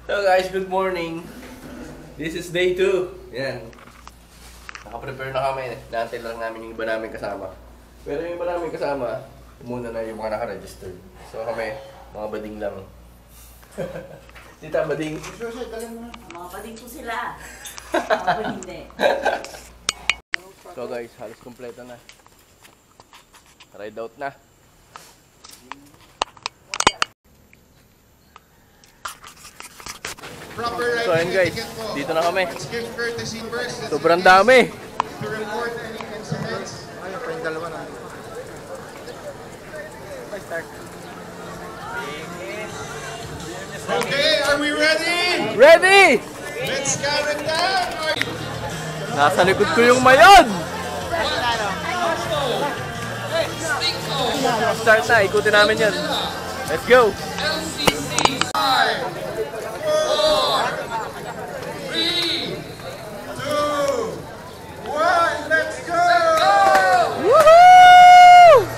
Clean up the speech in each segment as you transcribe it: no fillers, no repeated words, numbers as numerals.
Hello guys, good morning. This is day 2. Yan. Naka-prepare na kami. Naantay lang namin yung iba namin kasama. Pero yung iba namin kasama, muna na yung mga naka-registered. So kami, mga bading lang. Tita, bading. Mga bading po sila. Mga hindi. So guys, halos kompleto na. Ride out na. So ayun guys, dito na kami. Sobrang dami. Okay, are we ready? Ready! Let's count it down! Nasa likod ko yung mayon! Start na, ikutin namin yan. Let's go! LCC 5, 4, 3, 2, 1, let's go! Woohoo!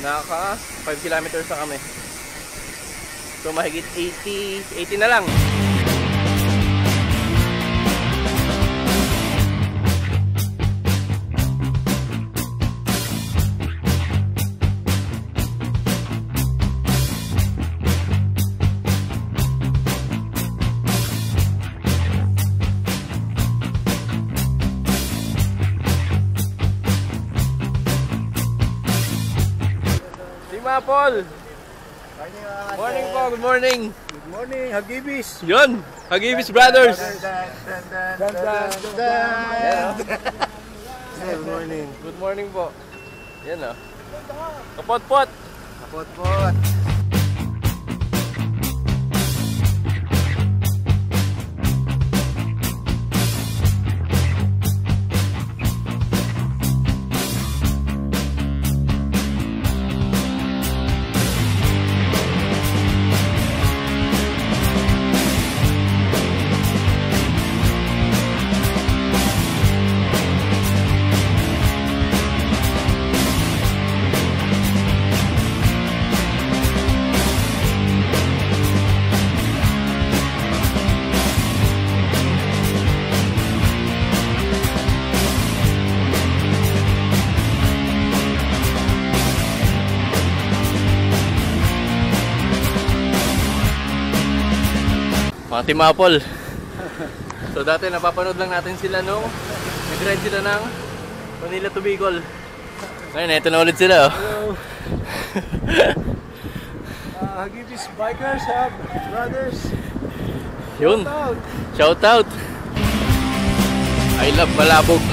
Naka 5 kilometers na kami. So mahigit 80 na lang. Apple. Morning po, good morning. Good morning, Hagibis. Yun, Hagibis Brothers. Good morning. Good morning po. Yan o. Kapot-pot. Kapot-pot. Mga Team Apple. So dati napapanood lang natin sila nung nag-ride sila ng Manila to Bicol. Ngayon, eto na ulit sila. Hello. Hagibis Bikers, Brothers. Yun. Shout out. I love Malabog.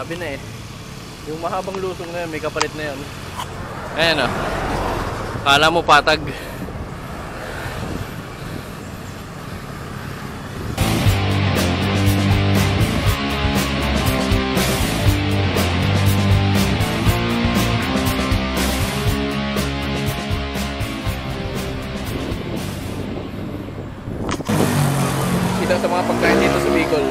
Sabi na eh. Yung mahabang lusong na yun, may kapalit na yun. Ayan o. Kala mo patag. isa sa mga pagkain dito sa Bicol.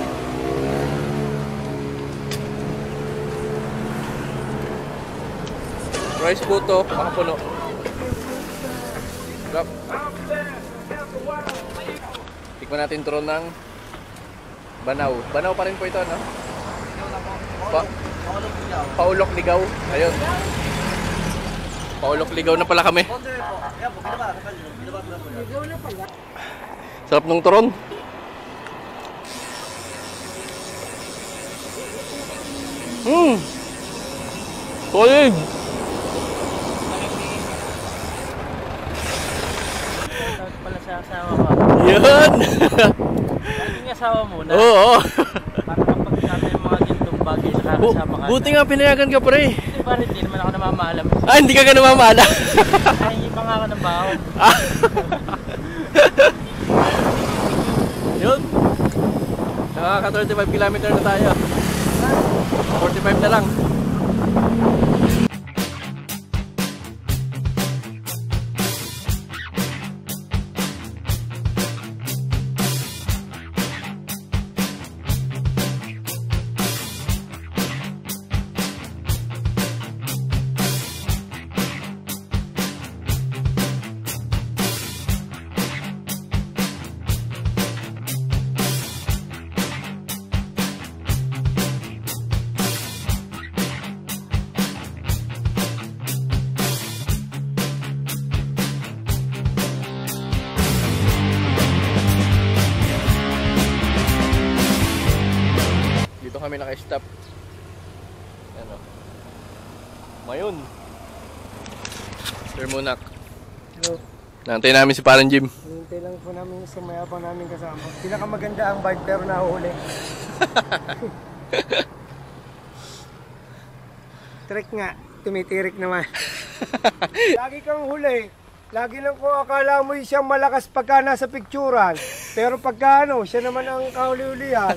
Rice puto, makapuno. Sarap. Tikman natin turon ng banaw. Banaw pa rin po ito, no? Paulok ligaw. Ayun. Paulok ligaw na pala kami. Sarap ng turon. Solid. Pala sa asawa ko. Yan. Laging asawa muna. Oo. Para kapag sabi yung mga gintong bagay nakakasama ka. Buti nga pinayagan ka, pre. Hindi ba rin, hindi naman ako namamalam. Ah, hindi ka namamala. Ay, iba nga ako ng baon. Yun. Nakaka 35 kilometer na tayo. 45 na lang. Kami naka-stop. Ano? Mayon. Sir Munak. Hello. Nantay namin si Parang Jim. Hintay lang po namin sa mayabang namin kasama. Pinakamaganda ang bike pero nahuli. Trick nga, tumitirik naman. Lagi kang huli. Lagi lang ko akala mo siyang malakas pagka nasa picturean. Pero pagka ano, siya naman ang kahuli-hulihan.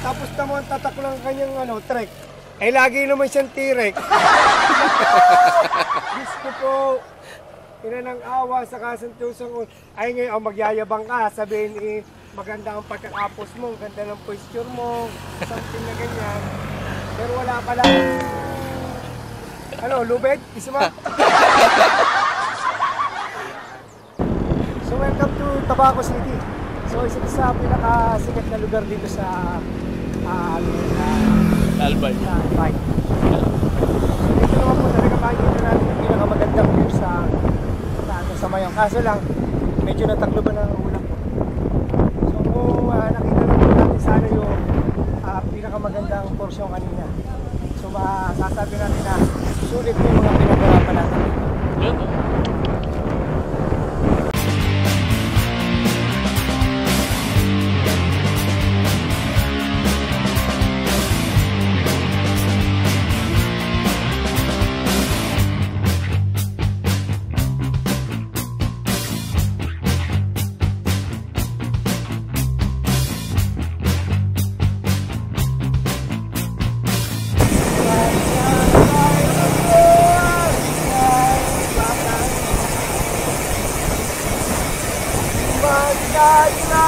Tapos naman tatak lang kanyang trek. Eh lagi naman siyang tirek. Diyos ko po. Ina ng awa sa kasantusang. Ay ngayon, magyayabang ka. Sabihin maganda ang pagkakapos mo. Ganda ng posture mo. Something na ganyan. Pero wala pala. Ano, lubed? Isa mo? So welcome to Tabaco City. So isa sa pinakasikat na lugar dito sa Albay. Albay. So dito naman po talaga makikita natin yung pinakamagandang view sa Mayong. Kaso lang, medyo natakloban ng ulan po. So kung nakita lang po natin sana yung pinakamagandang porsyon kanina. So masasabi natin na sulit po yung mga pinagarapan natin. Yun.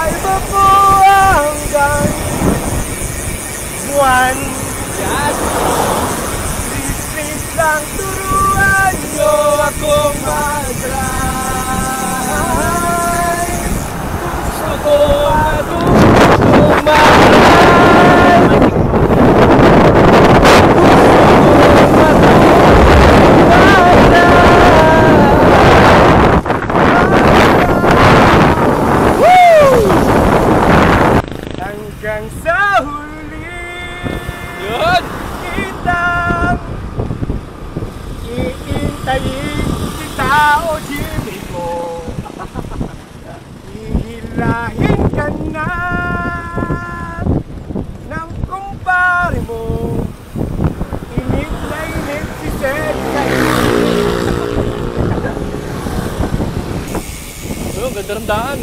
Iba po hanggang buwan. Please lang turuan nyo akong mag-drive. Gusto ko matutong mag-drive. Hanggang sa huli, Yun! kitang iintayin kita o Jimmy ko. Ihilahin ka na ng kumpare mo. Init na init si Seth sa'yo. Yun, ganda ng daan.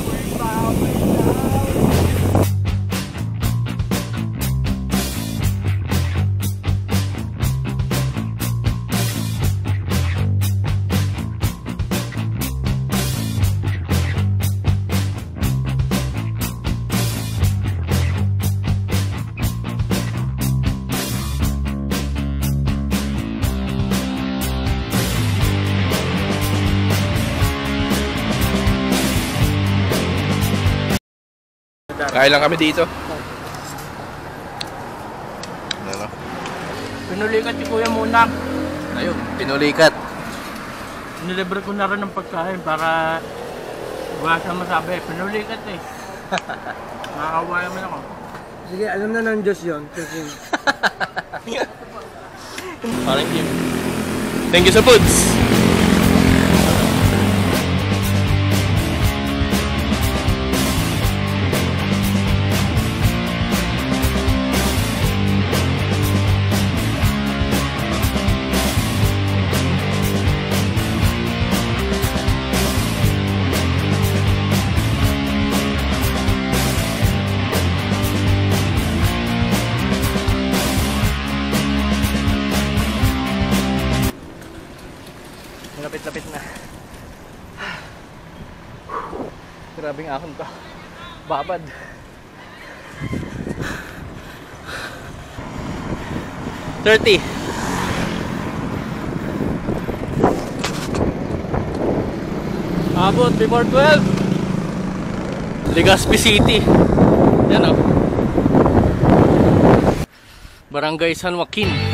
Kain lang kami dito. Ano? Pinulikat si Kuya muna. Ayun, pinulikat. Nilibre ko na rin ng pagkain para wala siya masabi. Pinulikat eh. Nakakawa naman ako. Sige, alam na ng Diyos yun. Kasi Parang yun. Thank you sa foods. Lapit-lapit na. Grabing ahon to. Babad. $30. Abot before 12. Legazpi City. Yan o. Barangay San Joaquin.